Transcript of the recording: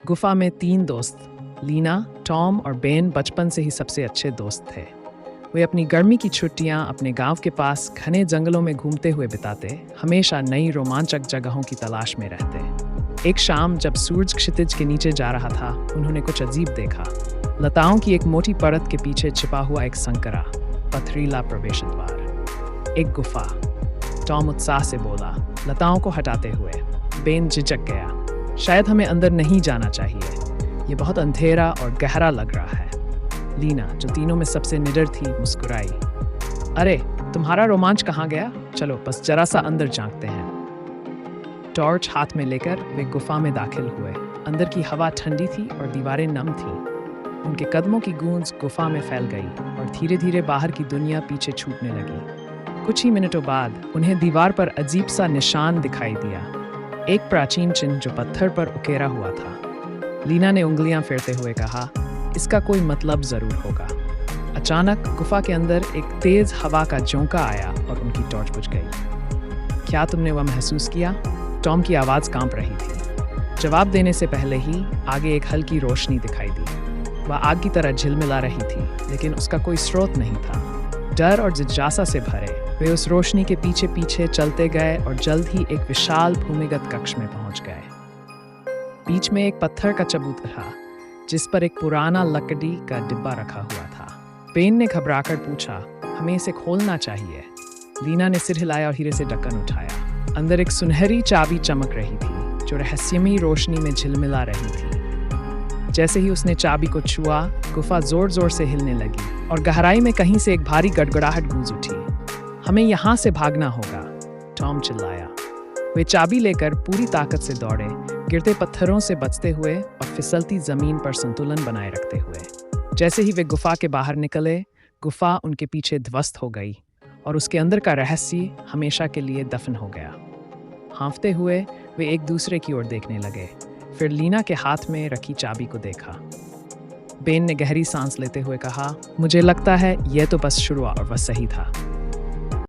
गुफा में 3 दोस्त लीना, टॉम और बेन बचपन से ही सबसे अच्छे दोस्त थे। वे अपनी गर्मी की छुट्टियां अपने गांव के पास घने जंगलों में घूमते हुए बिताते, हमेशा नई रोमांचक जगहों की तलाश में रहते। एक शाम जब सूरज क्षितिज के नीचे जा रहा था, उन्होंने कुछ अजीब देखा। लताओं की एक मोटी परत के पीछे छिपा हुआ एक संकरा, पथरीला प्रवेश द्वार, एक गुफा। टॉम उत्साह से बोला, लताओं को हटाते हुए। बेन झिझक गया, शायद हमें अंदर नहीं जाना चाहिए, ये बहुत अंधेरा और गहरा लग रहा है। लीना, जो तीनों में सबसे निडर थी, मुस्कुराई, अरे तुम्हारा रोमांच कहाँ गया? चलो बस जरा सा अंदर झांकते हैं। टॉर्च हाथ में लेकर वे गुफा में दाखिल हुए। अंदर की हवा ठंडी थी और दीवारें नम थीं। उनके कदमों की गूंज गुफा में फैल गई और धीरे धीरे बाहर की दुनिया पीछे छूटने लगी। कुछ ही मिनटों बाद उन्हें दीवार पर अजीब सा निशान दिखाई दिया, एक प्राचीन चिन्ह जो पत्थर पर उकेरा हुआ था। लीना ने उंगलियां फेरते हुए कहा, इसका कोई मतलब जरूर होगा। अचानक गुफा के अंदर एक तेज हवा का झोंका आया और उनकी टॉर्च बुझ गई। क्या तुमने वह महसूस किया? टॉम की आवाज़ कांप रही थी। जवाब देने से पहले ही आगे एक हल्की रोशनी दिखाई दी। वह आग की तरह झिलमिला रही थी, लेकिन उसका कोई स्रोत नहीं था। डर और जिज्ञासा से भरे वे उस रोशनी के पीछे पीछे चलते गए और जल्द ही एक विशाल भूमिगत कक्ष में पहुंच गए। बीच में एक पत्थर का चबूतरा था, जिस पर एक पुराना लकड़ी का डिब्बा रखा हुआ था। बेन ने घबराकर पूछा, हमें इसे खोलना चाहिए। लीना ने सिर हिलाया और हीरे से ढक्कन उठाया। अंदर एक सुनहरी चाबी चमक रही थी, जो रहस्यमयी रोशनी में झिलमिला रही थी। जैसे ही उसने चाबी को छुआ, गुफा जोर जोर से हिलने लगी और गहराई में कहीं से एक भारी गड़गड़ाहट गूंज उठी। हमें यहाँ से भागना होगा, टॉम चिल्लाया। वे चाबी लेकर पूरी ताकत से दौड़े, गिरते पत्थरों से बचते हुए और फिसलती जमीन पर संतुलन बनाए रखते हुए। जैसे ही वे गुफा के बाहर निकले, गुफा उनके पीछे ध्वस्त हो गई और उसके अंदर का रहस्य हमेशा के लिए दफन हो गया। हाँफते हुए वे एक दूसरे की ओर देखने लगे, फिर लीना के हाथ में रखी चाबी को देखा। बेन ने गहरी सांस लेते हुए कहा, मुझे लगता है यह तो बस शुरुआत और वह सही था।